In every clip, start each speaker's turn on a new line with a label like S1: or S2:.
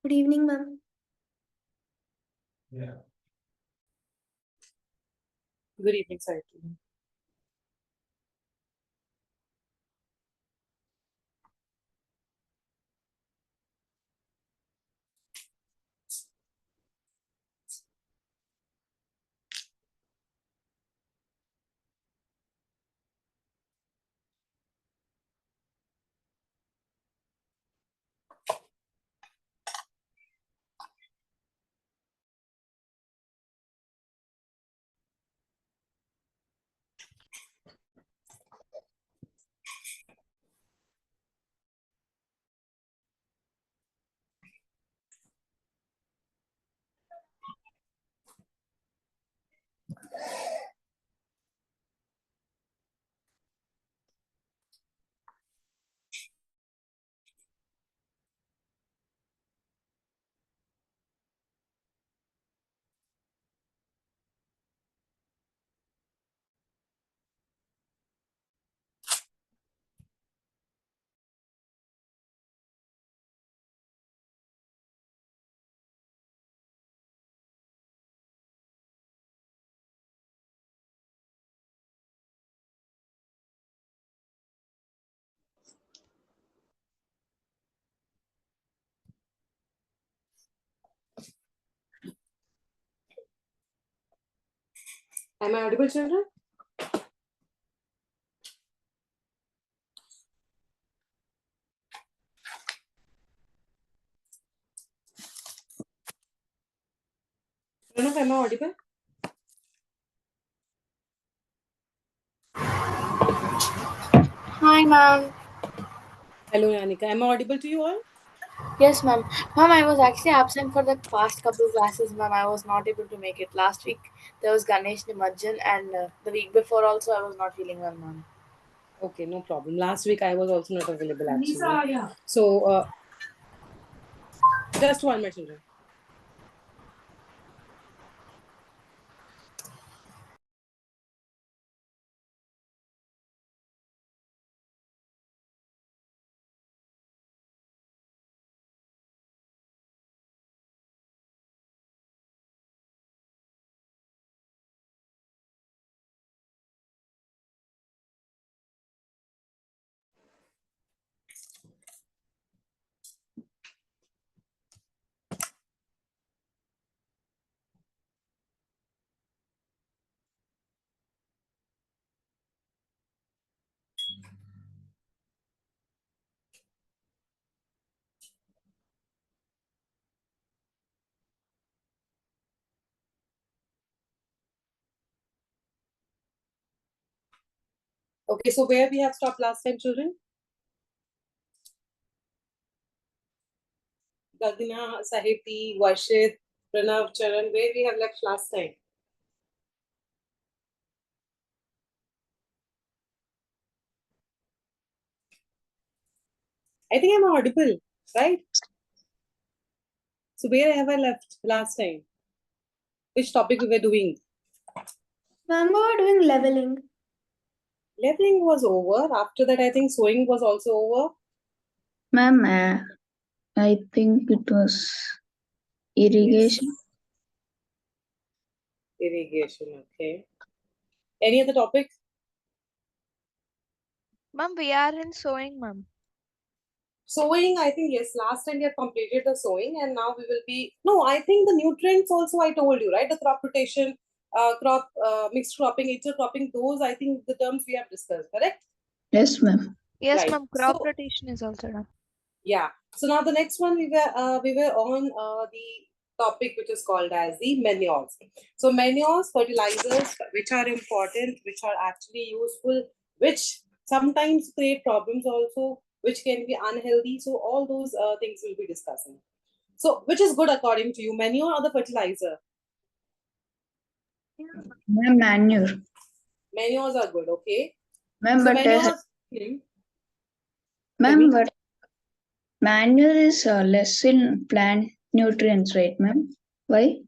S1: Good evening, ma'am.
S2: Good evening, sir. Am I audible, children? Pranav, am I audible?
S3: Hi, ma'am.
S2: Hello, Yanika. Am I audible to you all?
S3: Yes, ma'am. Ma'am, I was actually absent for the past couple of classes, ma'am. I was not able to make it. Last week there was Ganesh Nimajjan, and the week before also I was not feeling well, ma'am.
S2: Okay, no problem. Last week I was also not available actually. So, just 1 minute, children. Okay, so where we have stopped last time, children? Gagna, Sahiti, Varshit, Pranav, Charan, where we have left last time? I think I'm audible, right? So where have I left last time? Which topic we were doing?
S1: Ma'am, we were doing leveling.
S2: Leveling was over. After that, I think sewing was also over.
S4: Ma'am, I think it was irrigation.
S2: Yes. Irrigation, okay. Any other topic?
S5: Ma'am, we are in sewing, ma'am.
S2: Sowing, I think, yes, last time we have completed the sowing and now we will be, no, I think the nutrients also I told you, right? The crop rotation, mixed cropping, intercropping, those I think the terms we have discussed, correct?
S4: Yes, ma'am.
S5: Yes,
S2: Right.
S5: ma'am. Crop
S2: So,
S5: rotation is also done.
S2: yeah. So now the next one we were on the topic which is called as the manures. So manures, fertilizers, which are important, which are actually useful, which sometimes create problems also, which can be unhealthy. So all those things we'll be discussing. So which is good according to you, manure or the fertilizer?
S4: Ma'am, manure.
S2: Manures are good, okay.
S4: Ma'am,
S2: So
S4: but
S2: manures. Tell
S4: ma'am,
S2: me.
S4: but manure is less in plant nutrients, right, ma'am? Why?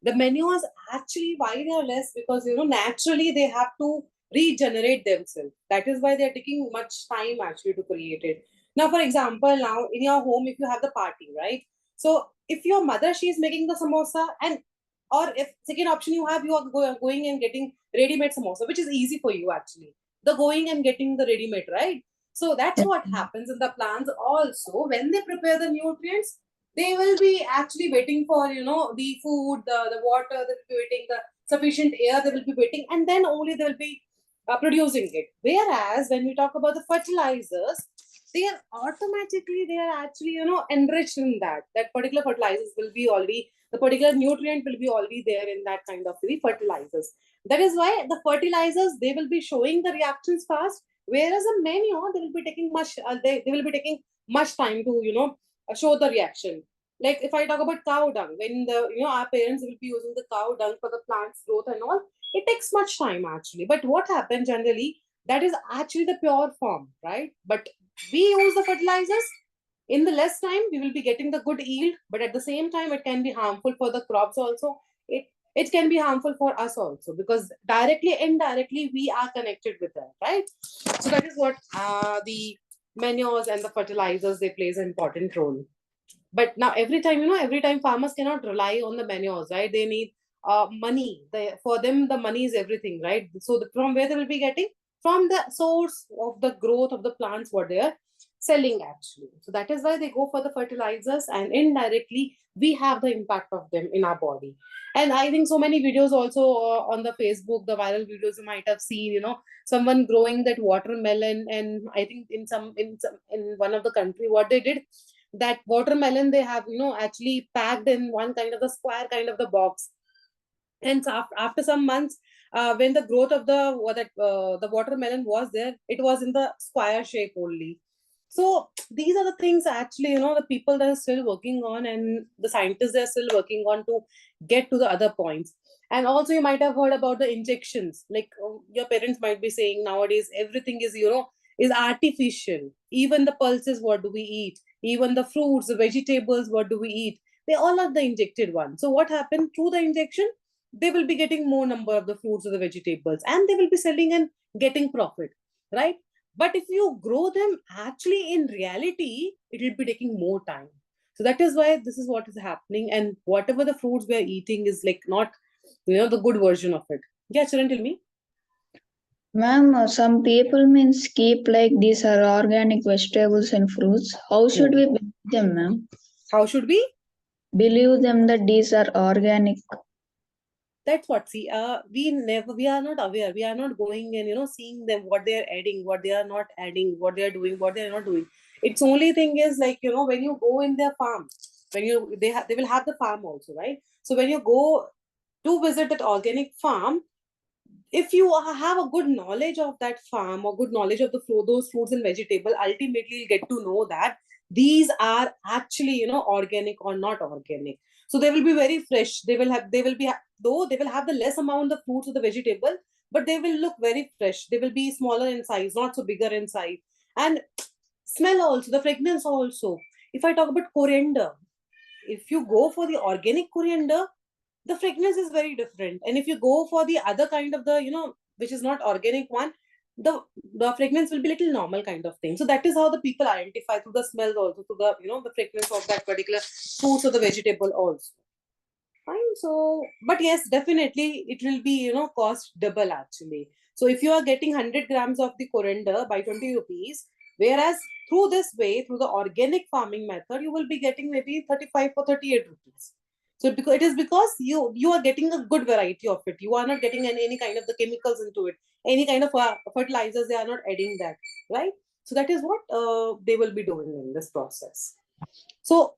S2: The manures actually why they are less because naturally they have to regenerate themselves. That is why they are taking much time actually to create it. Now, for example, now in your home, if you have the party, right? So if your mother, she is making the samosa, and or if second option you have, you are going and getting ready-made samosa, which is easy for you actually. The going and getting the ready-made, right? So that's
S4: Yes,
S2: what
S4: ma'am.
S2: happens in the plants also. When they prepare the nutrients, they will be actually waiting for, the food, the water, they will be waiting the sufficient air, they will be waiting, and then only they will be producing it. Whereas when we talk about the fertilizers, they are actually, enriched in that particular fertilizers will be already, the particular nutrient will be already there in that kind of the fertilizers. That is why the fertilizers, they will be showing the reactions fast, whereas a manure, they will be taking much, they will be taking much time to, show the reaction. Like if I talk about cow dung, when our parents will be using the cow dung for the plant's growth and all, it takes much time actually. But what happens generally, that is actually the pure form, right? But we use the fertilizers, in the less time we will be getting the good yield, but at the same time it can be harmful for the crops also. It can be harmful for us also, because directly indirectly we are connected with that, right? So that is what the manures and the fertilizers, they plays an important role. But now every time farmers cannot rely on the manures, right? They need money. For them the money is everything, right? So from where they will be getting, from the source of the growth of the plants, what they are selling actually. So that is why they go for the fertilizers, and indirectly we have the impact of them in our body. And I think so many videos also on the Facebook, the viral videos you might have seen, someone growing that watermelon. And I think in one of the country, what they did, that watermelon they have, actually packed in one kind of the square kind of the box. And so after some months, when the growth of the watermelon was there, it was in the square shape only. So these are the things actually, the people that are still working on, and the scientists, they are still working on to get to the other points. And also you might have heard about the injections. Like your parents might be saying, nowadays everything is, is artificial. Even the pulses, what do we eat? Even the fruits, the vegetables, what do we eat? They all are the injected ones. So what happened through the injection? They will be getting more number of the fruits or the vegetables, and they will be selling and getting profit, right? But if you grow them actually in reality, it will be taking more time. So that is why this is what is happening, and whatever the fruits we are eating is like not, the good version of it. Yeah, Charan, tell me.
S4: Ma'am, some people means keep like these are organic vegetables and fruits. How should we believe them, ma'am?
S2: How should we?
S4: Believe them that these are organic.
S2: That's what, see, we are not aware, we are not going and seeing them, what they are adding, what they are not adding, what they are doing, what they are not doing. It's only thing is like, when you go in their farm, when they will have the farm also, right? So when you go to visit that organic farm, if you have a good knowledge of that farm or good knowledge of those fruits and vegetable, ultimately you'll get to know that these are actually, organic or not organic. So they will be very fresh. Though they will have the less amount of fruits or the vegetable, but they will look very fresh. They will be smaller in size, not so bigger in size. And smell also, the fragrance also. If I talk about coriander, if you go for the organic coriander, the fragrance is very different. And if you go for the other kind of the, which is not organic one, the fragrance will be little normal kind of thing. So that is how the people identify through the smells also, through the, the fragrance of that particular fruits or the vegetable also. Fine. So, but yes, definitely it will be, cost double actually. So if you are getting 100 grams of the coriander by 20 rupees, whereas through this way, through the organic farming method, you will be getting maybe 35 or 38 rupees. So because it is because you are getting a good variety of it. You are not getting any kind of the chemicals into it, any kind of fertilizers. They are not adding that, right? So that is what they will be doing in this process. So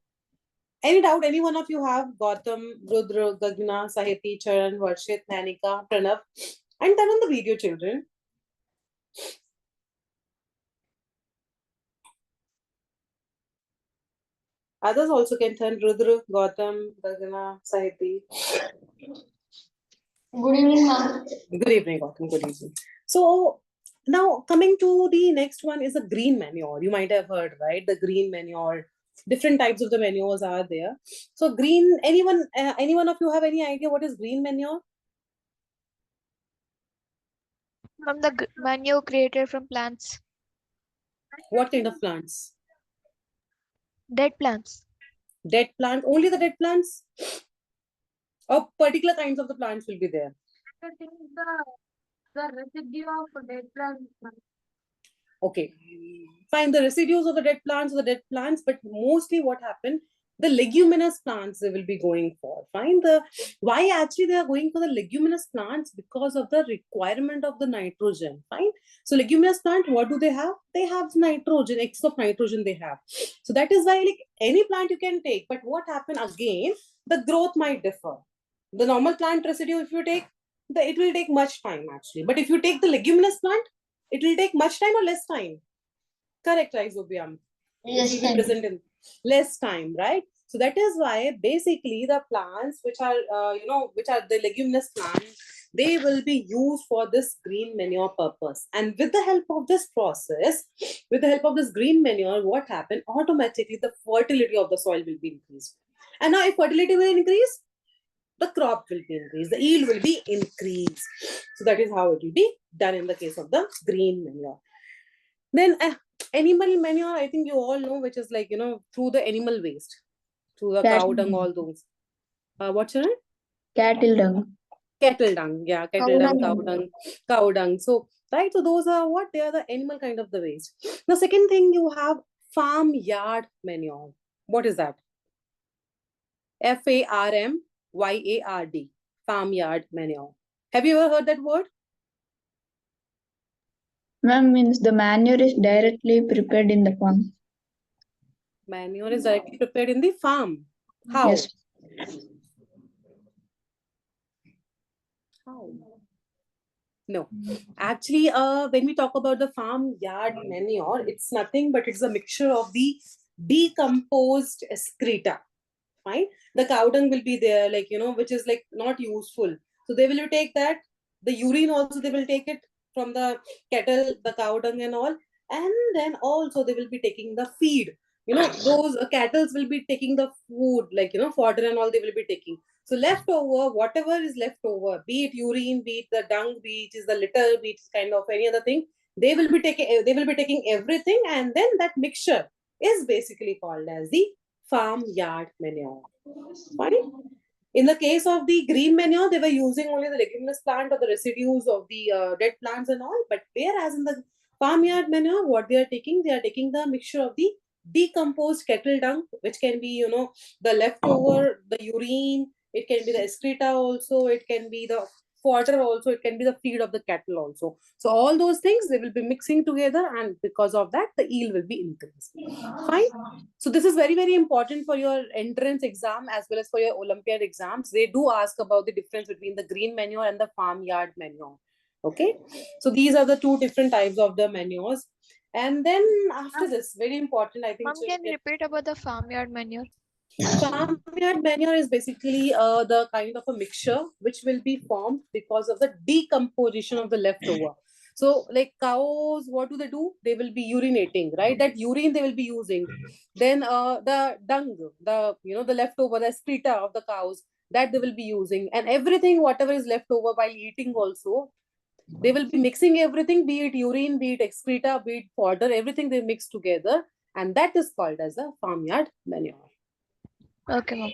S2: any doubt any one of you have? Gautam, Rudra, Gagna, Sahiti, Charan, Varshit, Nanika, Pranav, and turn on the video, children. Others also can turn. Rudra, Gautam, Gagna, Sahiti.
S1: Good evening, ma'am.
S2: Good evening, Gautam. Good evening. So now coming to the next one is a green manure. You might have heard, right? The green manure. Different types of the manures are there. So green. Any one of you have any idea what is green manure?
S5: From the manure created from plants,
S2: What kind of plants?
S5: dead plants.
S2: Dead plants, only the dead plants, or particular kinds of the plants will be there.
S3: I think the residue of dead plants.
S2: Okay, fine. The residues of the dead plants, but mostly what happened, the leguminous plants they will be going for. Fine. Why actually they are going for the leguminous plants? Because of the requirement of the nitrogen. Fine. So leguminous plant, what do they have? They have nitrogen, excess of nitrogen they have. So that is why like any plant you can take. But what happened again? The growth might differ. The normal plant residue, if you take, it will take much time actually. But if you take the leguminous plant, it will take much time or less time. Correct, Rhizobium. It will be present in less time, right? So that is why basically the plants which are, which are the leguminous plants, they will be used for this green manure purpose. And with the help of this process, with the help of this green manure, what happened? Automatically, the fertility of the soil will be increased. And now if fertility will increase, the crop will be increased, the yield will be increased. So that is how it will be done in the case of the green manure. Then animal manure, I think you all know, which is like, through the animal waste, through the cow dung, all those. What's your name?
S4: Cattle dung.
S2: Cattle dung, yeah, cattle dung, cow dung. So, right, so those are what? They are the animal kind of the waste. The second thing you have farmyard manure. What is that? FARMYARD, farmyard manure. Have you ever heard that word?
S4: Ma'am, means the manure is directly prepared in the farm.
S2: Manure is directly prepared in the farm. How?
S4: Yes.
S2: How? No. Actually, when we talk about the farmyard manure, it's nothing but it's a mixture of the decomposed excreta. Fine. The cow dung will be there, like, which is like not useful. So they will take that. The urine also, they will take it from the cattle, the cow dung and all. And then also they will be taking the feed. Those cattle will be taking the food, like, fodder and all they will be taking. So leftover, whatever is left over, be it urine, be it the dung, be it is the litter, be it kind of any other thing, they will be taking everything, and then that mixture is basically called as the farmyard manure. Fine. In the case of the green manure, they were using only the leguminous plant or the residues of the dead plants and all. But whereas in the farmyard manure, what they are taking the mixture of the decomposed cattle dung, which can be, the leftover, the urine, it can be the excreta also, it can be the fodder also, it can be the feed of the cattle also. So all those things, they will be mixing together, and because of that, the yield will be increased. Fine. So this is very, very important for your entrance exam as well as for your Olympiad exams. They do ask about the difference between the green manure and the farmyard manure. Okay. So these are the two different types of the manures. And then after this, very important, I think.
S5: Mom, can you repeat about the farmyard manure?
S2: Farmyard manure is basically the kind of a mixture which will be formed because of the decomposition of the leftover. So like cows, what do? They will be urinating, right? That urine they will be using. Then the dung, the leftover, the excreta of the cows, that they will be using. And everything, whatever is left over while eating also, they will be mixing everything, be it urine, be it excreta, be it fodder, everything they mix together. And that is called as a farmyard manure.
S5: Okay, Mom.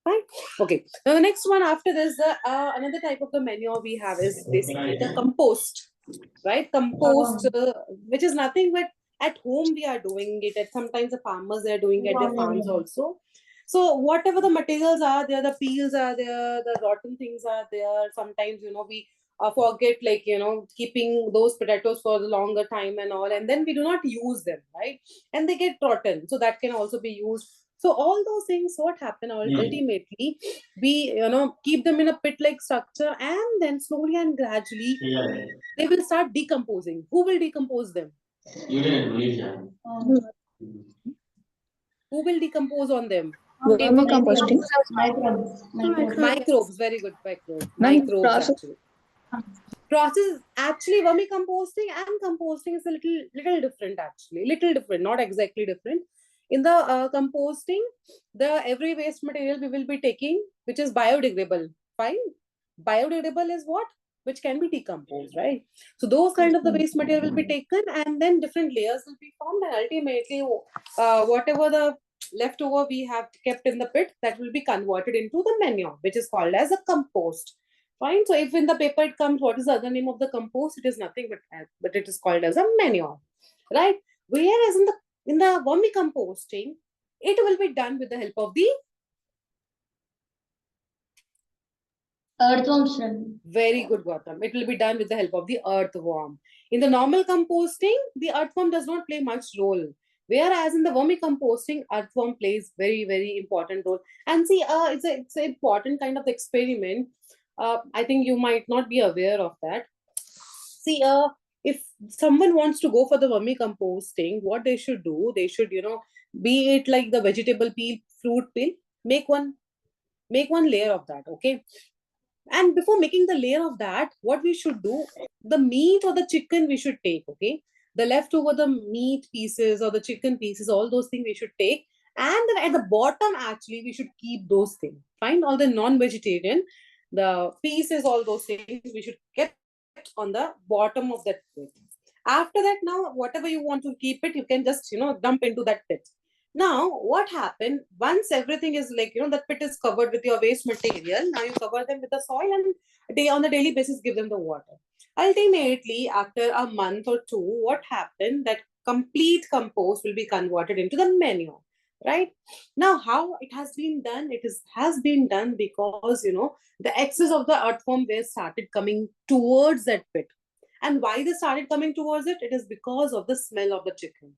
S2: Right. Okay. Now the next one after this, another type of the manure we have is basically the compost, right? Compost, which is nothing but at home we are doing it. At sometimes the farmers they are doing it at their farms also. So whatever the materials are there, the peels are there, the rotten things are there. Sometimes we forget, like, keeping those potatoes for the longer time and all, and then we do not use them, right? And they get rotten. So that can also be used. So all those things, what happen ultimately, we keep them in a pit-like structure, and then slowly and gradually they will start decomposing. Who will decompose them? Who will decompose on them?
S4: Vermicomposting.
S2: Microbes. Very good. Microbes.
S4: Ma'am,
S2: Microbes
S4: process-
S2: Process actually, vermicomposting and composting is a little different actually. Little different, not exactly different. In the composting, the every waste material we will be taking, which is biodegradable. Fine. Biodegradable is what? Which can be decomposed, right? So those kind of the waste material will be taken, and then different layers will be formed, and ultimately, whatever the leftover we have kept in the pit, that will be converted into the manure, which is called as a compost. Fine. So if in the paper it comes, what is the other name of the compost? It is nothing but it is called as a manure, right? Whereas in the vermicomposting, it will be done with the help of the
S6: earthworms, ma'am.
S2: very good, Gautam. It will be done with the help of the earthworm. In the normal composting, the earthworm does not play much role. Whereas in the vermicomposting, earthworm plays very, very important role. And see, it's an important kind of experiment. I think you might not be aware of that. See, if someone wants to go for the vermicomposting, what they should do, they should, be it like the vegetable peel, fruit peel, make one layer of that, okay? And before making the layer of that, what we should do, the meat or the chicken we should take, okay? The leftover, the meat pieces or the chicken pieces, all those things we should take. And then at the bottom, actually, we should keep those things. Fine, all the non-vegetarian, the pieces, all those things, we should get on the bottom of that pit. After that, now, whatever you want to keep it, you can just, dump into that pit. Now, what happened once everything is like, the pit is covered with your waste material, now you cover them with the soil and on the daily basis give them the water. Ultimately, after a month or two, what happened, that complete compost will be converted into the manure, right? Now, how it has been done? Has been done because, the excess of the earthworm waste started coming towards that pit. And why they started coming towards it? It is because of the smell of the chicken,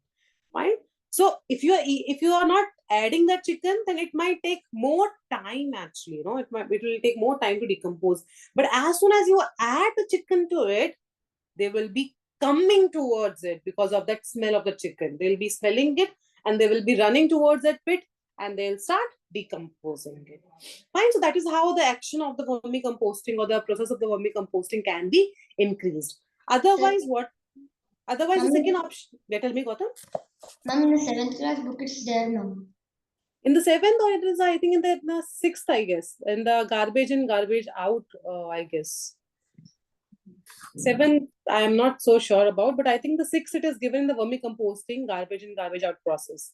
S2: right? So if you are not adding that chicken, then it might take more time actually, it will take more time to decompose. But as soon as you add the chicken to it, they will be coming towards it because of that smell of the chicken. They'll be smelling it and they will be running towards that pit and they'll start decomposing it. Fine. So that is how the action of the vermicomposting or the process of the vermicomposting can be increased. Otherwise, what? Otherwise, the second option. Tell me, Gautam.
S6: Ma'am, in the 7th class book, it's there, ma'am.
S2: In the 7th, or it is, I think, in the 6th, I guess. In the garbage in, garbage out, I guess. 7th, I am not so sure about, but I think the 6th, it is given in the vermicomposting, garbage in, garbage out process.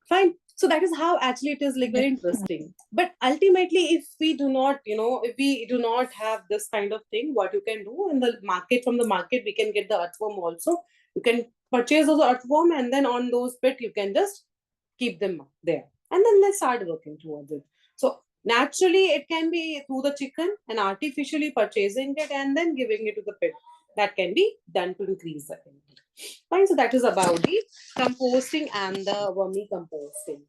S2: Fine. So that is how actually it is like very interesting. But ultimately, if we do not, have this kind of thing, what you can do in the market, from the market, we can get the earthworm also. You can purchase those earthworm and then on those pit, you can just keep them there. And then they start working towards it. So naturally, it can be through the chicken and artificially purchasing it and then giving it to the pit. That can be done to increase the yield. Fine. So that is about the composting and the vermicomposting.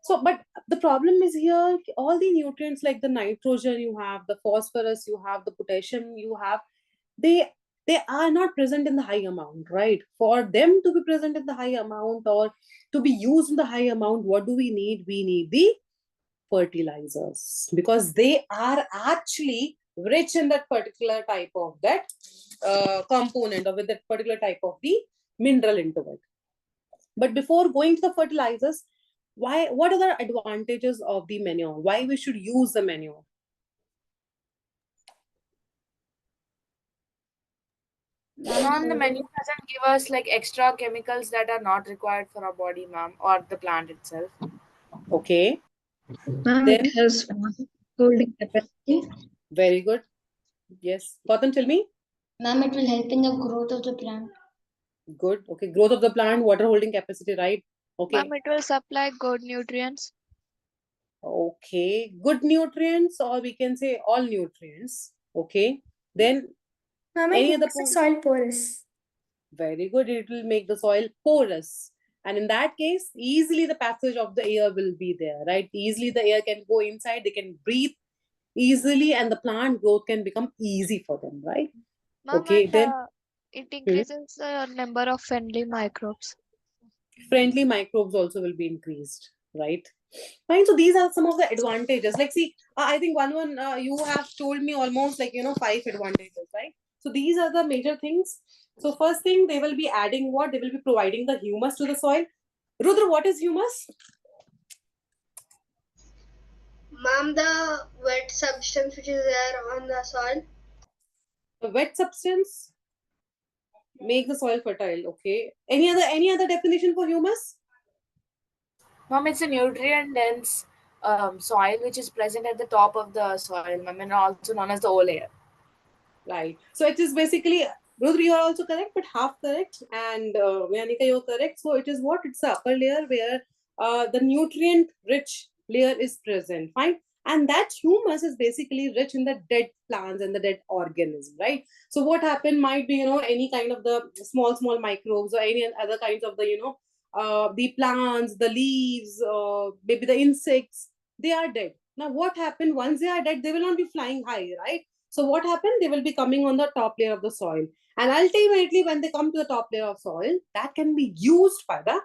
S2: So, but the problem is here, all the nutrients like the nitrogen you have, the phosphorus you have, the potassium you have, they are not present in the high amount, right? For them to be present in the high amount or to be used in the high amount, what do we need? We need the fertilizers because they are actually rich in that particular type of that component or with that particular type of the mineral into it. But before going to the fertilizers, what are the advantages of the manure? Why we should use the manure?
S3: Ma'am, the menu doesn't give us like extra chemicals that are not required for our body, ma'am, or the plant itself.
S2: Okay.
S4: Ma'am,
S2: Then
S4: it has holding capacity.
S2: very good. Yes. Gautam, tell me.
S6: Ma'am, it will help in the growth of the plant.
S2: Good. Okay. Growth of the plant, water holding capacity, right? Okay.
S5: Ma'am, it will supply good nutrients.
S2: Okay. Good nutrients, or we can say all nutrients. Okay. Then
S1: Ma'am,
S2: any
S1: it
S2: other
S1: makes the
S2: point?
S1: soil porous.
S2: Very good. It will make the soil porous. And in that case, easily the passage of the air will be there, right? Easily the air can go inside, they can breathe easily, and the plant growth can become easy for them, right?
S5: Ma'am,
S2: Okay,
S5: and
S2: then
S5: it increases the number of friendly microbes.
S2: friendly microbes also will be increased, right? Fine. So these are some of the advantages. Like, see, I think one you have told me almost like 5 advantages, right? So these are the major things. So first thing, they will be adding what? They will be providing the humus to the soil. Rudra, what is humus?
S7: Ma'am, the wet substance which is there on the soil.
S2: The wet substance make the soil fertile. Okay. Any other definition for humus?
S3: Mom, it's a nutrient dense soil which is present at the top of the soil, ma'am, and also known as the O layer.
S2: Right. So it is basically, Rudra, you are also correct, but half correct. And Yanika, you're correct. So it is what? It's the upper layer where the nutrient rich layer is present. Fine. And that humus is basically rich in the dead plants and the dead organism, right? So what happened might be, any kind of the small microbes or any other kinds of the plants, the leaves, maybe the insects, they are dead. Now, what happened once they are dead, they will not be flying high, right? So what happened? They will be coming on the top layer of the soil. And ultimately, when they come to the top layer of soil, that can be used by the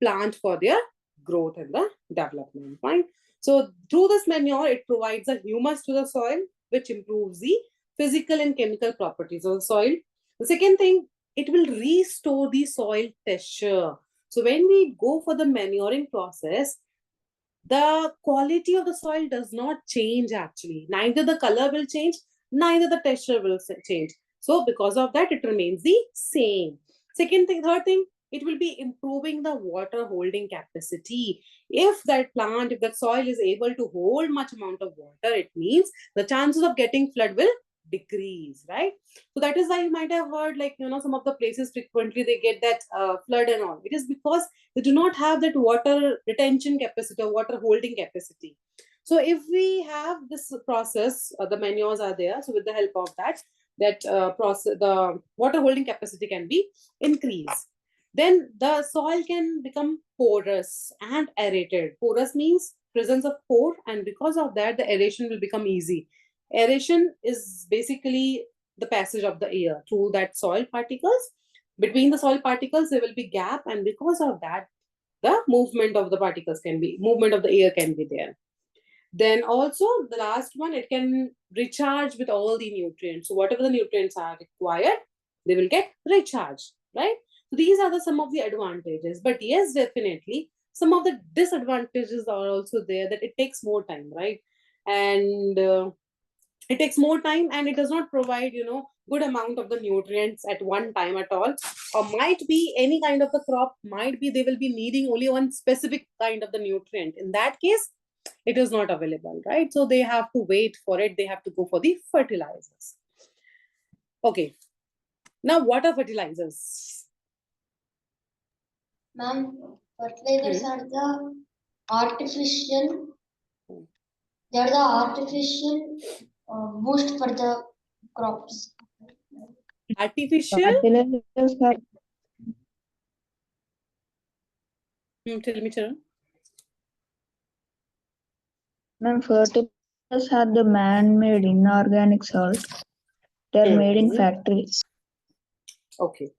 S2: plant for their growth and the development. Fine. So through this manure, it provides a humus to the soil, which improves the physical and chemical properties of the soil. The second thing, it will restore the soil texture. So when we go for the manuring process, the quality of the soil does not change actually. Neither the color will change, neither the texture will change. So because of that, it remains the same. Third thing, it will be improving the water holding capacity. If that soil is able to hold much amount of water, it means the chances of getting flood will decrease, right? So that is why you might have heard, some of the places frequently they get that flood and all. It is because they do not have that water retention capacity or water holding capacity. So if we have this process, the manures are there. So with the help of that process, the water holding capacity can be increased. Then the soil can become porous and aerated. Porous means presence of pore, and because of that, the aeration will become easy. Aeration is basically the passage of the air through that soil particles. Between the soil particles, there will be gap, and because of that, the movement of the air can be there. Then also the last one, it can recharge with all the nutrients. So whatever the nutrients are required, they will get recharged, right? So these are some of the advantages. But yes, definitely, some of the disadvantages are also there, that it takes more time, right? And it takes more time, and it does not provide, good amount of the nutrients at one time at all. Or might be any kind of the crop, might be they will be needing only one specific kind of the nutrient. In that case, it is not available, right? So they have to wait for it. They have to go for the fertilizers. Okay. Now, what are fertilizers?
S6: Ma'am, fertilizers are the artificial. They are the artificial boost for the crops.
S2: Artificial?
S4: Fertilizers are,
S2: Tell me, Charan.
S4: ma'am, fertilizers are the man-made inorganic salt. They're made in factories.
S2: Okay.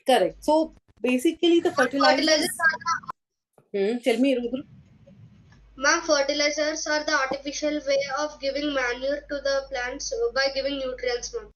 S2: Correct. So basically the fertilizers. Tell me, Rudra.
S7: Ma'am, fertilizers are the artificial way of giving manure to the plants by giving nutrients, ma'am.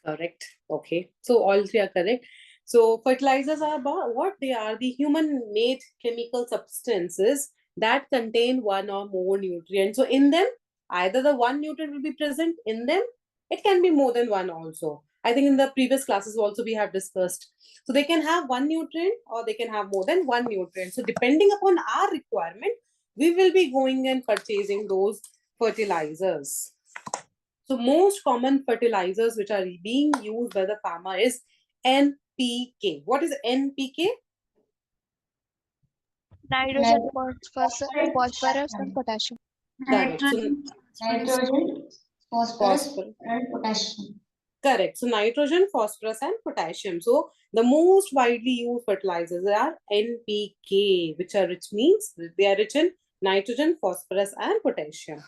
S2: Correct. Okay. So all three are correct. So fertilizers are about what? They are the human-made chemical substances that contain one or more nutrients. So in them, either the one nutrient will be present in them. It can be more than one also. I think in the previous classes also we have discussed. So they can have one nutrient or they can have more than one nutrient. So depending upon our requirement, we will be going and purchasing those fertilizers. So most common fertilizers which are being used by the farmer is NPK. What is NPK?
S5: Nitrogen, phosphorus, and potassium.
S2: Correct. So,
S6: Nitrogen, phosphorus,
S2: phosphorus.
S6: and potassium.
S2: Correct. So nitrogen, phosphorus, and potassium. So the most widely used fertilizers are NPK, which means they are rich in nitrogen, phosphorus, and potassium.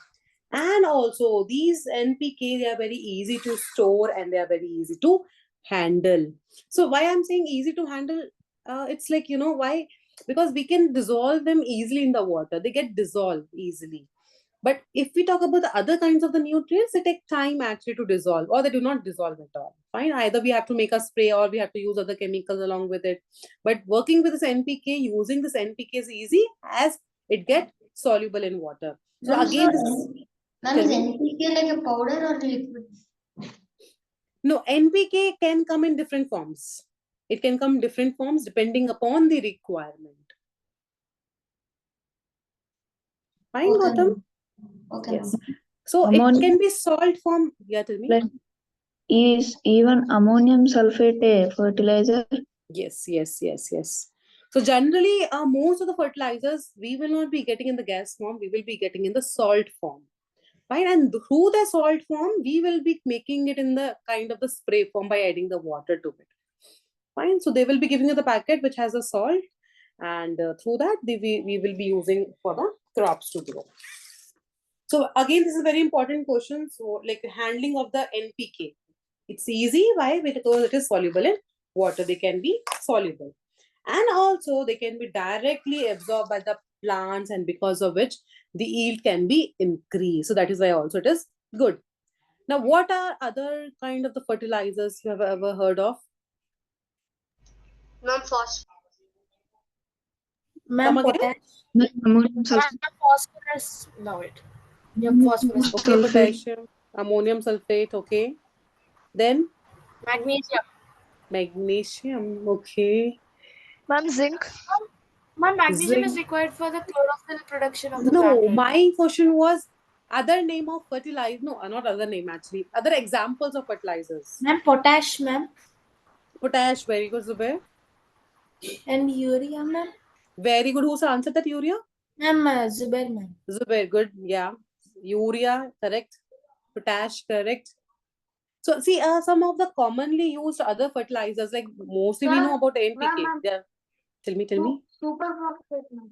S2: And also these NPK, they are very easy to store and they are very easy to handle. So why I'm saying easy to handle, it's like, why? Because we can dissolve them easily in the water. They get dissolved easily. But if we talk about the other kinds of the nutrients, they take time actually to dissolve, or they do not dissolve at all. Fine. Either we have to make a spray or we have to use other chemicals along with it. But working with this NPK, using this NPK is easy as it gets soluble in water. So
S6: Ma'am,
S2: again,
S6: ma'am, is NPK like a powder or liquid?
S2: No, NPK can come in different forms. It can come in different forms depending upon the requirement. Fine,
S6: Okay,
S2: Gautam?
S6: ma'am. Okay,
S2: Yes.
S6: ma'am.
S2: So it
S4: Ammonia-
S2: can be salt form. Yeah, tell me.
S4: Like, is even ammonium sulfate a fertilizer?
S2: Yes, yes, yes, yes. So generally, most of the fertilizers we will not be getting in the gas form. We will be getting in the salt form. Right, and through the salt form, we will be making it in the kind of the spray form by adding the water to it. Fine, so they will be giving you the packet which has a salt, and through that we will be using for the crops to grow. So again, this is a very important question. So like handling of the NPK, it's easy. Why? Because it is soluble in water. They can be soluble, and also they can be directly absorbed by the plants, and because of which the yield can be increased. So that is why also it is good. Now, what are other kind of the fertilizers you have ever heard of?
S7: Ma'am, phosphorus.
S3: Ma'am,
S2: Come again?
S3: potash.
S4: Ammonium
S3: Ma'am,
S4: sulfate.
S3: phosphorus. No, wait. Yep, phosphorus.
S2: Okay,
S4: Sulfate.
S2: potassium, ammonium sulfate. Okay, then
S3: Magnesium.
S2: magnesium. Okay,
S5: Ma'am, zinc.
S3: Ma'am, magnesium is
S2: zinc.
S3: required for the chlorophyll production of the
S2: No,
S3: plant, right?
S2: my question was other name of fertilizer. No, not other name actually. Other examples of fertilizers.
S3: Ma'am, potash, ma'am.
S2: Potash, very good, Zubair.
S3: And urea, ma'am.
S2: Very good. Who's answered that? Urea?
S3: Ma'am, Zubair, ma'am.
S2: Zubair, good. Yeah. Urea, correct. Potash, correct. So see, some of the commonly used other fertilizers, like mostly we know about NPK.
S7: ma'am.
S2: Yeah. Tell me.
S7: Super phosphate, ma'am.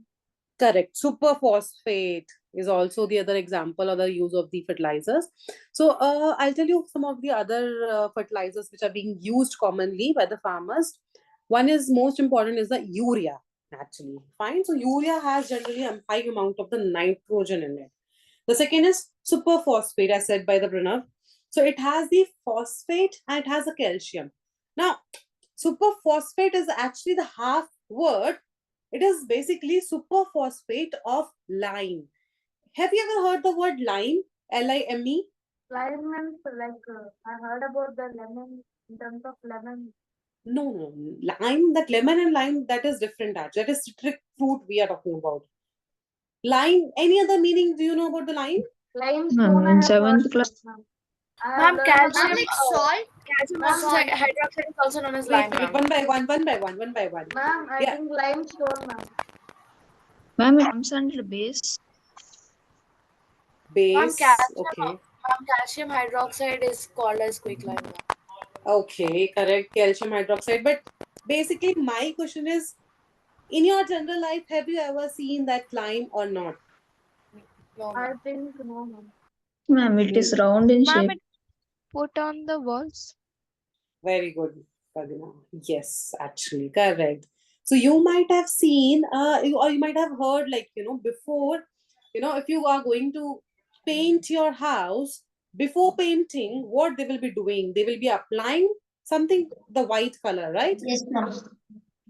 S2: Correct. Superphosphate is also the other example or the use of the fertilizers. So I'll tell you some of the other fertilizers which are being used commonly by the farmers. One is most important is the urea, actually. Fine. So urea has generally a high amount of the nitrogen in it. The second is superphosphate, as said by the Pranav. So it has the phosphate and it has the calcium. Now, superphosphate is actually the half word. It is basically superphosphate of lime. Have you ever heard the word lime? Lime?
S7: Lime means I heard about the lemon in terms of lemon.
S2: No. Lime, that lemon and lime, that is different actually. That is citric fruit we are talking about. Lime, any other meaning do you know about the lime?
S7: Limestone.
S4: in seventh class.
S3: Ma'am, calcium.
S7: salt.
S3: Calcium
S7: Ma'am,
S3: hydroxide is also known as
S2: Wait,
S3: lime, ma'am.
S2: one by one.
S7: Ma'am, I
S2: Yeah.
S7: think limestone, ma'am.
S4: Ma'am, it comes under base.
S2: Base.
S3: calcium.
S2: Okay.
S3: Ma'am, calcium hydroxide is called as quicklime, ma'am.
S2: Okay, correct. Calcium hydroxide. But basically, my question is, in your general life, have you ever seen that lime or not?
S3: No,
S7: I
S3: ma'am.
S7: think no, ma'am.
S4: Ma'am, it is round in
S5: Ma'am,
S4: shape.
S5: it put on the walls.
S2: Very good, Kadina. Yes, actually, correct. So you might have seen, or you might have heard, like, before, if you are going to paint your house, before painting, what they will be doing? They will be applying something, the white color, right?
S6: Yes, ma'am.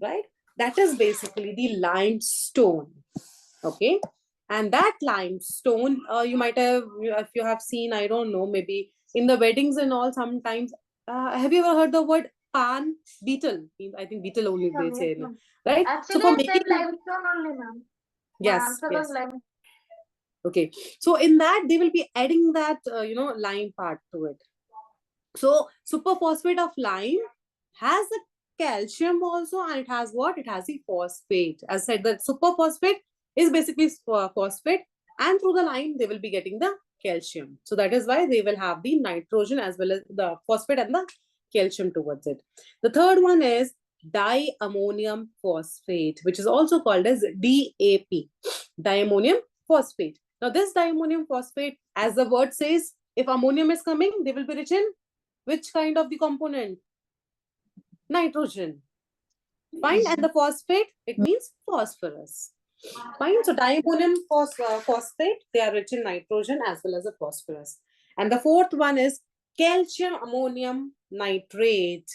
S2: Right? That is basically the limestone. Okay. And that limestone, you might have, if you have seen, I don't know, maybe in the weddings and all, sometimes, have you ever heard the word pan beetle? I think beetle only they
S7: Yes,
S2: say,
S7: ma'am.
S2: right?
S7: Actually,
S2: So for
S7: I
S2: making,
S7: said limestone only, ma'am. My
S2: yes,
S7: answer
S2: yes.
S7: was limestone.
S2: Okay. So in that, they will be adding that, lime part to it. So superphosphate of lime has the calcium also, and it has what? It has the phosphate. As I said, the superphosphate is basically phosphate, and through the lime, they will be getting the calcium. So that is why they will have the nitrogen as well as the phosphate and the calcium towards it. The third one is diammonium phosphate, which is also called as DAP, diammonium phosphate. Now, this diammonium phosphate, as the word says, if ammonium is coming, they will be rich in which kind of the component? Nitrogen. Fine. And the phosphate, it means phosphorus. Fine. So diammonium phosphate, they are rich in nitrogen as well as the phosphorus. And the fourth one is calcium ammonium nitrate.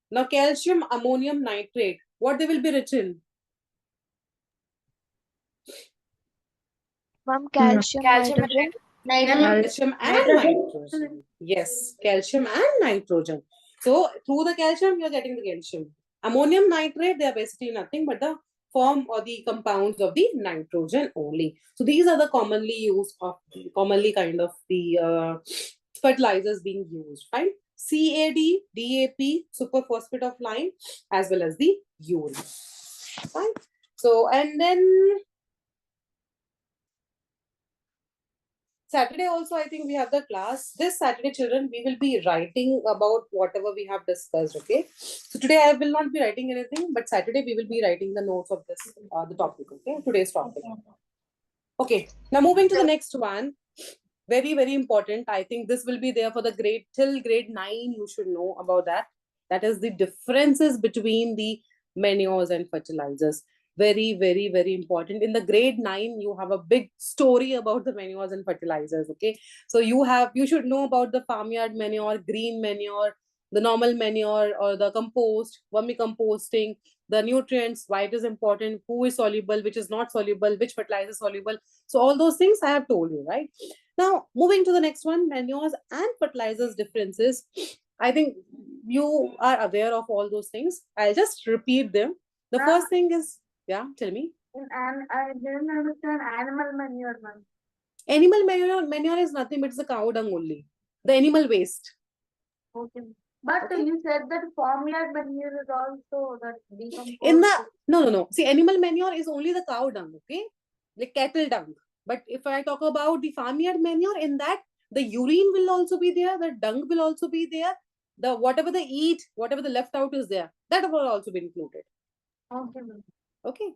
S2: Now, calcium ammonium nitrate, what they will be rich in?
S5: Ma'am, calcium,
S3: Calcium and
S5: nitrogen.
S6: Nitrogen.
S2: Calcium and nitrogen. Yes, calcium and nitrogen. So through the calcium, you are getting the calcium. Ammonium nitrate, they are basically nothing but the form or the compounds of the nitrogen only. So these are the commonly used of commonly kind of the fertilizers being used, right? CAD, DAP, superphosphate of lime, as well as the urea. Fine. So, and then Saturday also, I think we have the class. This Saturday, children, we will be writing about whatever we have discussed, okay? So today I will not be writing anything, but Saturday we will be writing the notes of this, the topic, okay? Today's topic. Okay, now moving to the next one. Very, very important. I think this will be there for the grade till grade 9. You should know about that. That is the differences between the manures and fertilizers. Very, very, very important. In the grade 9, you have a big story about the manures and fertilizers. Okay. So you should know about the farmyard manure, green manure, the normal manure or the compost, vermicomposting, the nutrients, why it is important, who is soluble, which is not soluble, which fertilizer is soluble. So all those things I have told you, right? Now, moving to the next one, manures and fertilizers differences. I think you are aware of all those things. I'll just repeat them. The first thing is, yeah, tell me.
S3: And I didn't understand animal manure, ma'am.
S2: Animal manure is nothing but it's a cow dung only. The animal waste.
S3: Okay. But
S2: Okay.
S3: you said that farmyard manure is also that decomposed.
S2: In the no. See, animal manure is only the cow dung, okay? Like cattle dung. But if I talk about the farmyard manure, in that the urine will also be there, the dung will also be there, the whatever they eat, whatever the left out is there, that will also be included.
S3: Okay, ma'am.
S2: Okay.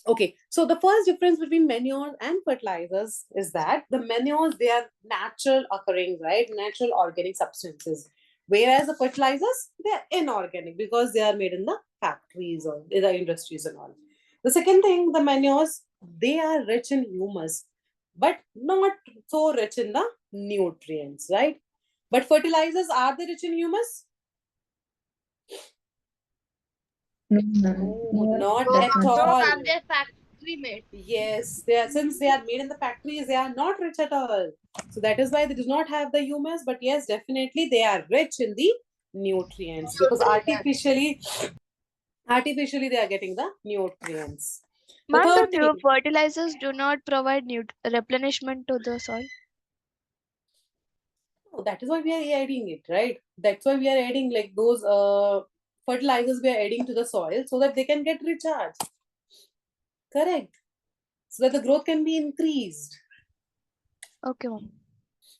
S2: Okay. So the first difference between manures and fertilizers is that the manures, they are natural occurring, right? Natural organic substances. Whereas the fertilizers, they are inorganic because they are made in the factories or in the industries and all. The second thing, the manures, they are rich in humus, but not so rich in the nutrients, right? But fertilizers, are they rich in humus?
S4: No,
S2: Not
S4: that
S2: at
S4: much.
S2: all.
S3: Ma'am, they're factory made.
S2: Yes, they are, since they are made in the factories, they are not rich at all. So that is why they do not have the humus, but yes, definitely they are rich in the nutrients because artificially they are getting the nutrients. The
S5: Ma'am,
S2: third
S5: the new
S2: thing,
S5: fertilizers do not provide replenishment to the soil.
S2: oh, that is why we are adding it, right? That's why we are adding like those fertilizers we are adding to the soil so that they can get recharged. Correct. So that the growth can be increased.
S5: Okay, ma'am.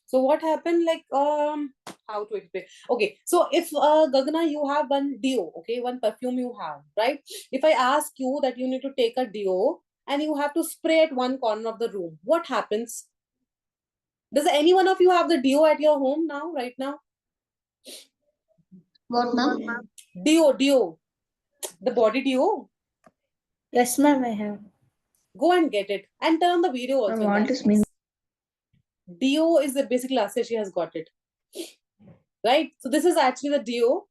S2: So what happened, like how to explain? Okay, so if Gagana, you have one deo, okay, one perfume you have, right? If I ask you that you need to take a deo and you have to spray at one corner of the room, what happens? Does any one of you have the deo at your home now, right now?
S6: What, ma'am?
S2: Deo, the body deo.
S3: Yes, ma'am, I have.
S2: Go and get it and turn on the video also. in
S4: What
S2: that
S4: is
S2: case. Deo is the basic Lasya, she has got it. Right? So this is actually the deo.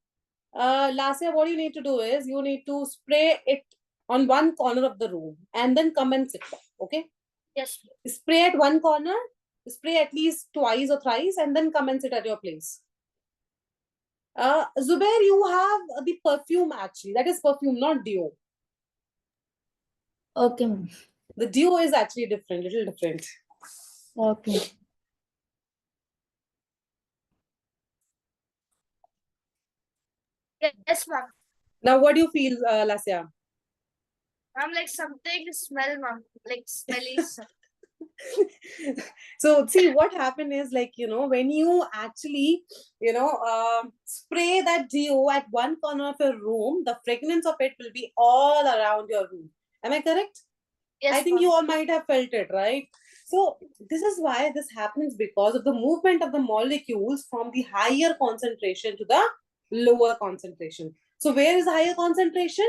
S2: Lasya, what you need to do is you need to spray it on one corner of the room and then come and sit back. Okay?
S3: Yes.
S2: Spray at one corner, spray at least twice or thrice, and then come and sit at your place. Zubair, you have the perfume actually. That is perfume, not deo.
S3: Okay, ma'am.
S2: The deo is actually different, little different.
S3: Okay. Yes, ma'am.
S2: Now, what do you feel, Lasya?
S3: I'm like something smell, ma'am. Like smelly.
S2: So see what happened is, like, when you actually spray that deo at one corner of your room, the fragrance of it will be all around your room. Am I correct?
S3: Yes,
S2: I think
S3: ma'am.
S2: you all might have felt it, right? So this is why this happens, because of the movement of the molecules from the higher concentration to the lower concentration. So where is the higher concentration?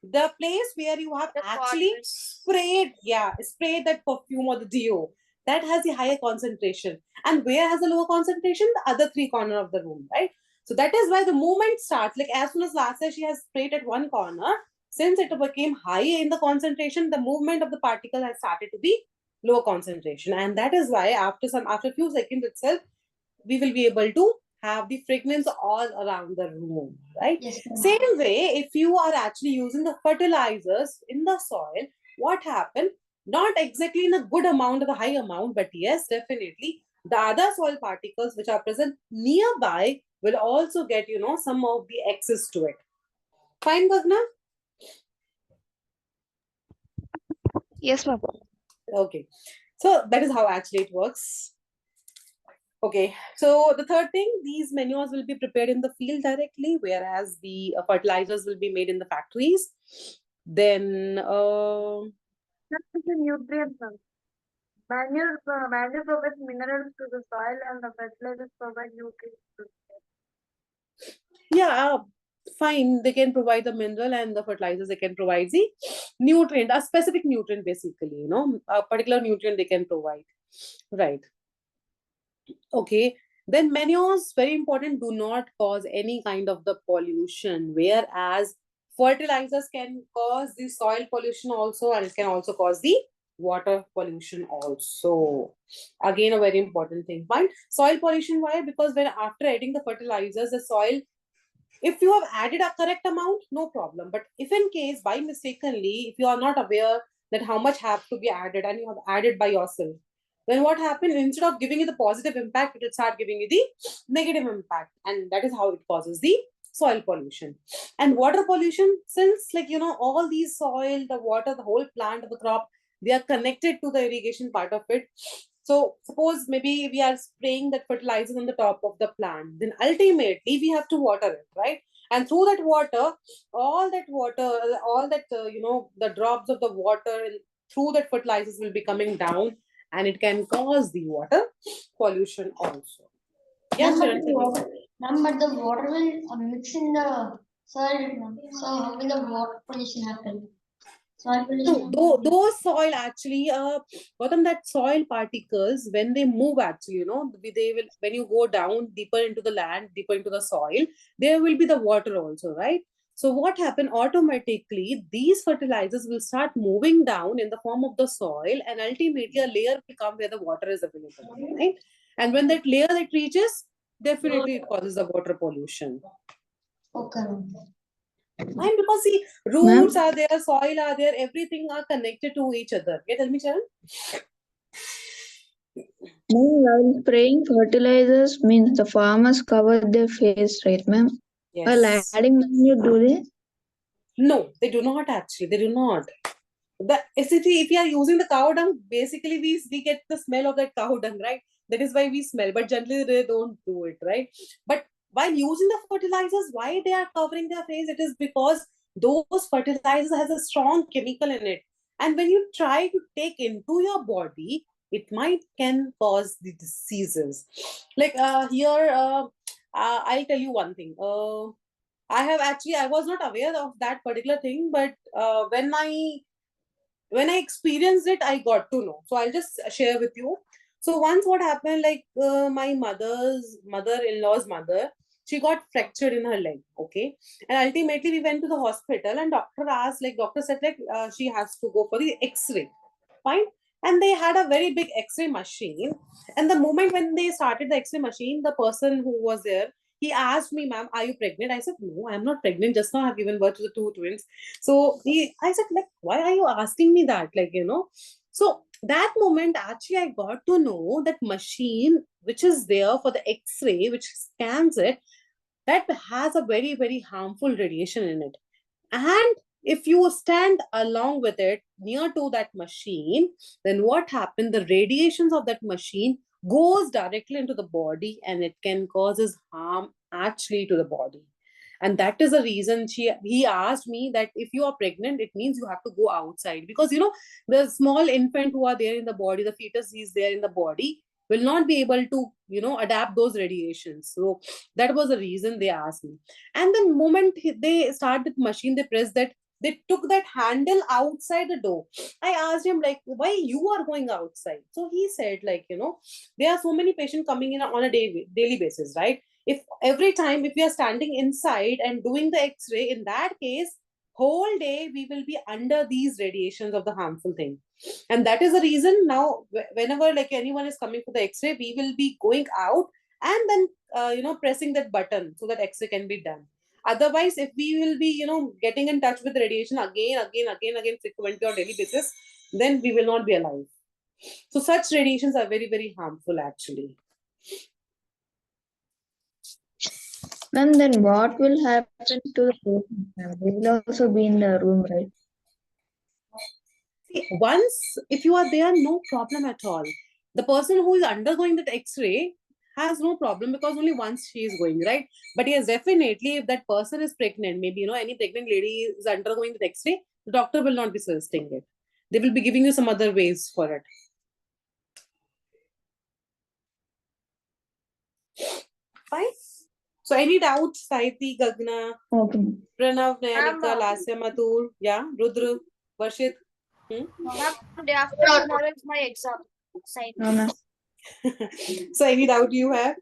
S2: The place where you have
S3: The
S2: actually sprayed that perfume or the deo, that has the higher concentration. And where has the lower concentration? The other three corner of the room, right? So that is why the movement starts. Like as soon as Lasya, she has sprayed at one corner, since it became high in the concentration, the movement of the particle has started to be lower concentration. And that is why after a few seconds itself, we will be able to have the fragrance all around the room, right?
S6: Yes, ma'am.
S2: Same way, if you are actually using the fertilizers in the soil, what happens? Not exactly in a good amount or a high amount, but yes, definitely the other soil particles which are present nearby will also get, some of the access to it. Fine, Gagna?
S5: Yes, ma'am.
S2: Okay. So that is how actually it works. Okay, so the third thing, these manures will be prepared in the field directly, whereas the fertilizers will be made in the factories. Then,
S3: The nutrients, ma'am. Manure provides minerals to the soil and the fertilizers provide nutrients to the soil.
S2: yeah, fine, they can provide the mineral and the fertilizers, they can provide the nutrient, a specific nutrient basically, a particular nutrient they can provide. Right. Okay, then manures, very important, do not cause any kind of the pollution, whereas fertilizers can cause the soil pollution also, and it can also cause the water pollution also. Again, a very important thing. Fine. Soil pollution, why? Because when after adding the fertilizers, the soil, if you have added a correct amount, no problem. But if in case by mistakenly, if you are not aware that how much have to be added and you have added by yourself, then what happens? Instead of giving you the positive impact, it will start giving you the negative impact. And that is how it causes the soil pollution. And water pollution, since all these soil, the water, the whole plant of the crop, they are connected to the irrigation part of it. So suppose maybe we are spraying that fertilizers on the top of the plant, then ultimately we have to water it, right? And through that water, all that the drops of the water through that fertilizers will be coming down, and it can cause the water pollution also. Yes,
S6: Ma'am, but
S2: Sharon,
S6: the water, ma'am, but the water will mix in the soil, ma'am. So how will the water pollution happen? Soil pollution.
S2: Those soil actually, Gautam, that soil particles, when they move actually, they will, when you go down deeper into the land, deeper into the soil, there will be the water also, right? So what happened automatically, these fertilizers will start moving down in the form of the soil, and ultimately a layer will come where the water is available, right? And when that layer that reaches, definitely it causes the water pollution.
S6: Okay, ma'am.
S2: And because see, roots are there, soil are there, everything are connected to each other. Yeah, tell me, Charan.
S4: While spraying fertilizers means the farmers cover their face, right, ma'am? While
S2: Yes.
S4: adding manure, do they?
S2: No, they do not actually. They do not. If you are using the cow dung, basically we get the smell of that cow dung, right? That is why we smell. But generally they don't do it, right? But while using the fertilizers, why they are covering their face? It is because those fertilizers has a strong chemical in it, and when you try to take into your body, it can cause the diseases. Like here, I'll tell you one thing. I was not aware of that particular thing, but when I experienced it, I got to know. So I'll just share with you. So once what happened, like my mother-in-law's mother, she got fractured in her leg. Okay. And ultimately we went to the hospital, and doctor said she has to go for the X-ray. Fine. And they had a very big X-ray machine. And the moment when they started the X-ray machine, the person who was there, he asked me, ma'am, are you pregnant? I said, no, I'm not pregnant. Just now I've given birth to the two twins. So I said, like, why are you asking me that? So that moment, actually, I got to know that machine, which is there for the X-ray, which scans it, that has a very, very harmful radiation in it. And if you stand along with it near to that machine, then what happened? The radiations of that machine goes directly into the body, and it can causes harm actually to the body. And that is the reason he asked me that if you are pregnant, it means you have to go outside, because the small infant who are there in the body, the fetus is there in the body, will not be able to adapt those radiations. So that was the reason they asked me. And the moment they start the machine, they press that, they took that handle outside the door. I asked him, like, why you are going outside? So he said, like, there are so many patients coming in on a daily basis, right? If every time if we are standing inside and doing the X-ray, in that case, whole day we will be under these radiations of the harmful thing. And that is the reason now whenever like anyone is coming for the X-ray, we will be going out and then pressing that button so that X-ray can be done. Otherwise, if we will be getting in touch with radiation again frequently on daily basis, then we will not be alive. So such radiations are very, very harmful actually.
S4: Ma'am, then what will happen to the patient, ma'am? They will also be in the room, right?
S2: See, once if you are there, no problem at all. The person who is undergoing that X-ray has no problem because only once she is going, right? But yes, definitely, if that person is pregnant, maybe any pregnant lady is undergoing the X-ray, the doctor will not be suggesting it. They will be giving you some other ways for it. Fine. So any doubts, Saiti, Gagna,
S4: Okay.
S2: Pranav, Nayanika,
S3: Ma'am,
S2: Lasya, Mathur, yeah, Rudra, Varshit.
S3: ma'am, day after tomorrow is my exam. Science.
S4: No, ma'am.
S2: So any doubt you have?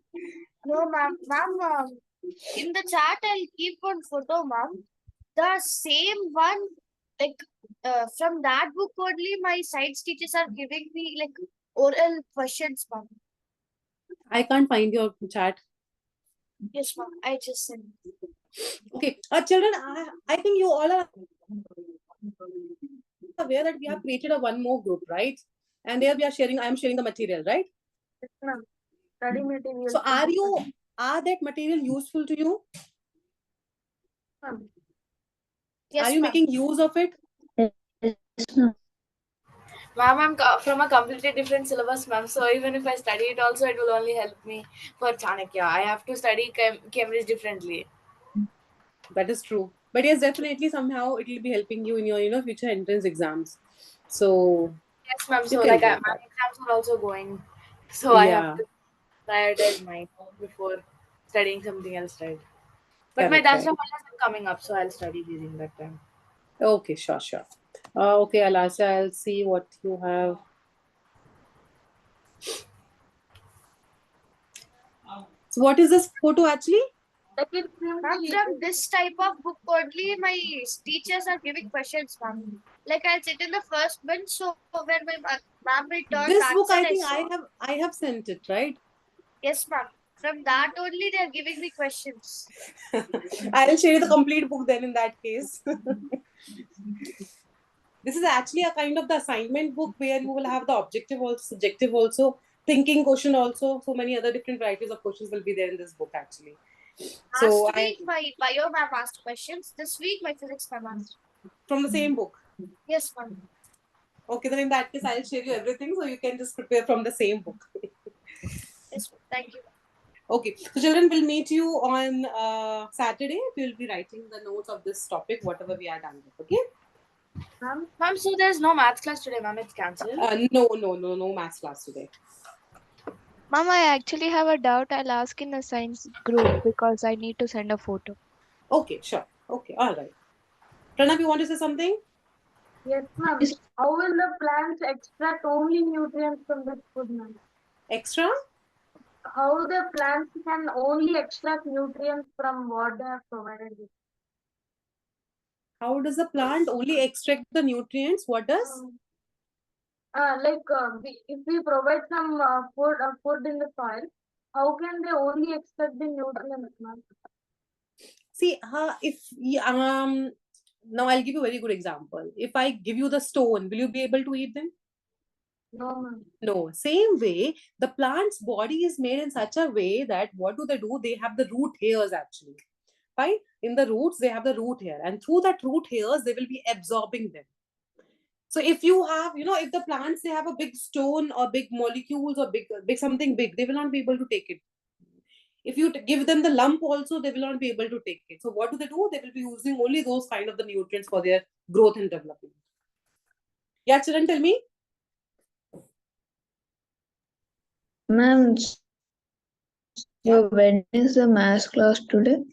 S3: No, ma'am. Ma'am, in the chat, I'll keep one photo, ma'am. The same one, like, from that book only, my science teachers are giving me, like, oral questions, ma'am.
S2: I can't find your chat.
S3: Yes, ma'am. I just sent.
S2: Okay, children, I think you all are aware that we have created a one more group, right? And there we are sharing, I am sharing the material, right?
S3: Yes, ma'am. Study material.
S2: So are that material useful to you?
S3: Yes,
S2: Are you
S3: ma'am.
S2: making use of it?
S4: Yes, ma'am.
S3: Ma'am, I'm from a completely different syllabus, ma'am. So even if I study it also, it will only help me for Chanakya. I have to study Cambridge differently.
S2: That is true. But yes, definitely somehow it will be helping you in your future entrance exams. So
S3: Yes, ma'am.
S2: you
S3: So
S2: can
S3: like
S2: do
S3: my
S2: that.
S3: exams are also going. So I have
S2: Yeah,
S3: to prioritize mine before studying something else, right? But my
S2: correct,
S3: Dasra
S2: correct.
S3: holidays are coming up, so I'll study during that time.
S2: Okay, sure, sure. Okay, Alasya, I'll see what you have. So what is this photo actually?
S3: Ma'am, from this type of book only, my teachers are giving questions, ma'am. Like I'll sit in the first bench, so when my ma'am will turn
S2: This
S3: that
S2: book
S3: side,
S2: I
S3: I
S2: think
S3: saw.
S2: I have sent it, right?
S3: Yes, ma'am. From that only, they are giving me questions.
S2: I'll share you the complete book then in that case. This is actually a kind of the assignment book where you will have the objective also, subjective also, thinking question also. So many other different varieties of questions will be there in this book actually. So
S3: Last week, my bio ma'am asked questions. This week, my physics ma'am asked.
S2: from the same book.
S3: Yes, ma'am.
S2: Okay, then in that case, I'll share you everything so you can just prepare from the same book.
S3: Yes, ma'am. Thank you.
S2: Okay, so children will meet you on Saturday. We'll be writing the notes of this topic, whatever we are done with. Okay.
S3: Ma'am, so there's no maths class today, ma'am. It's cancelled.
S2: No maths class today.
S5: Mom, I actually have a doubt. I'll ask in the science group because I need to send a photo.
S2: Okay, sure. Okay, all right. Pranav, you want to say something?
S8: Yes, ma'am. How will the plants extract only nutrients from the food, ma'am?
S2: Extra?
S8: How the plants can only extract nutrients from what they have provided with?
S2: How does the plant only extract the nutrients? What does?
S8: If we provide some food in the soil, how can they only extract the nutrients, ma'am?
S2: See, now I'll give you a very good example. If I give you the stone, will you be able to eat them?
S8: No, ma'am.
S2: No. Same way, the plant's body is made in such a way that what do? They have the root hairs actually. Right? In the roots, they have the root hair, and through that root hairs, they will be absorbing them. So if you have, if the plants they have a big stone or big molecules or big something big, they will not be able to take it. If you give them the lump also, they will not be able to take it. So what do? They will be using only those kind of the nutrients for their growth and development. Yeah, children, tell me.
S4: Ma'am, so when is the math class today?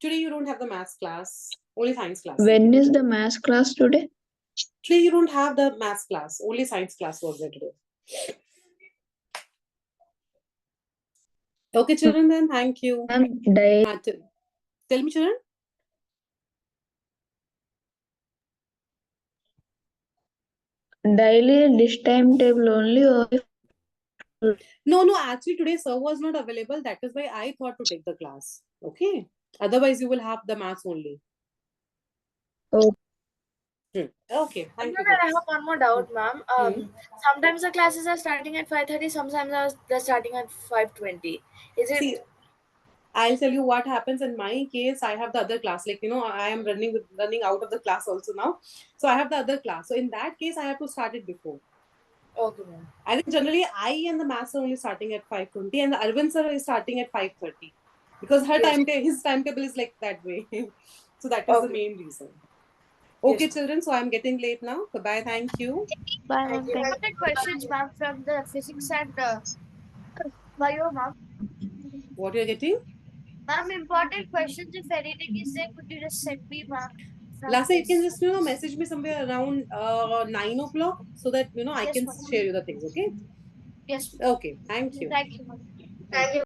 S2: Today you don't have the maths class, only science class.
S4: When is the math class today?
S2: Today you don't have the maths class, only science class was there today. Okay, children, then thank you.
S4: Ma'am,
S2: Tell me, children.
S4: Daily this timetable only or
S2: No, actually today sir was not available. That is why I thought to take the class. Okay. Otherwise, you will have the maths only.
S4: Oh.
S2: Okay. Thank you.
S9: Ma'am, I have one more doubt, ma'am. Sometimes the classes are starting at 5:30. Sometimes they're starting at 5:20. Is it?
S2: See, I'll tell you what happens in my case. I have the other class. Like, you know, I am running out of the class also now. So I have the other class. So in that case, I have to start it before.
S9: Okay, ma'am.
S2: I think generally I and the maths are only starting at 5:20 and the Arvind sir is starting at 5:30 because his timetable is like that way. So that is the main reason. Okay,
S9: Yes.
S2: children. So I'm getting late now. Bye. Thank you.
S5: Bye, ma'am.
S9: you.
S5: Thank
S3: Important questions, ma'am, from the physics and bio, ma'am.
S2: What you're getting?
S3: Ma'am, important questions. If anything is there, could you just send me, ma'am? from
S2: Lasa, you can
S3: this?
S2: just message me somewhere around 9 o'clock so that I
S3: Yes,
S2: can
S3: ma'am.
S2: share you the things. Okay.
S3: Yes.
S2: Okay. Thank you.
S3: Thank you, ma'am.
S7: Thank you.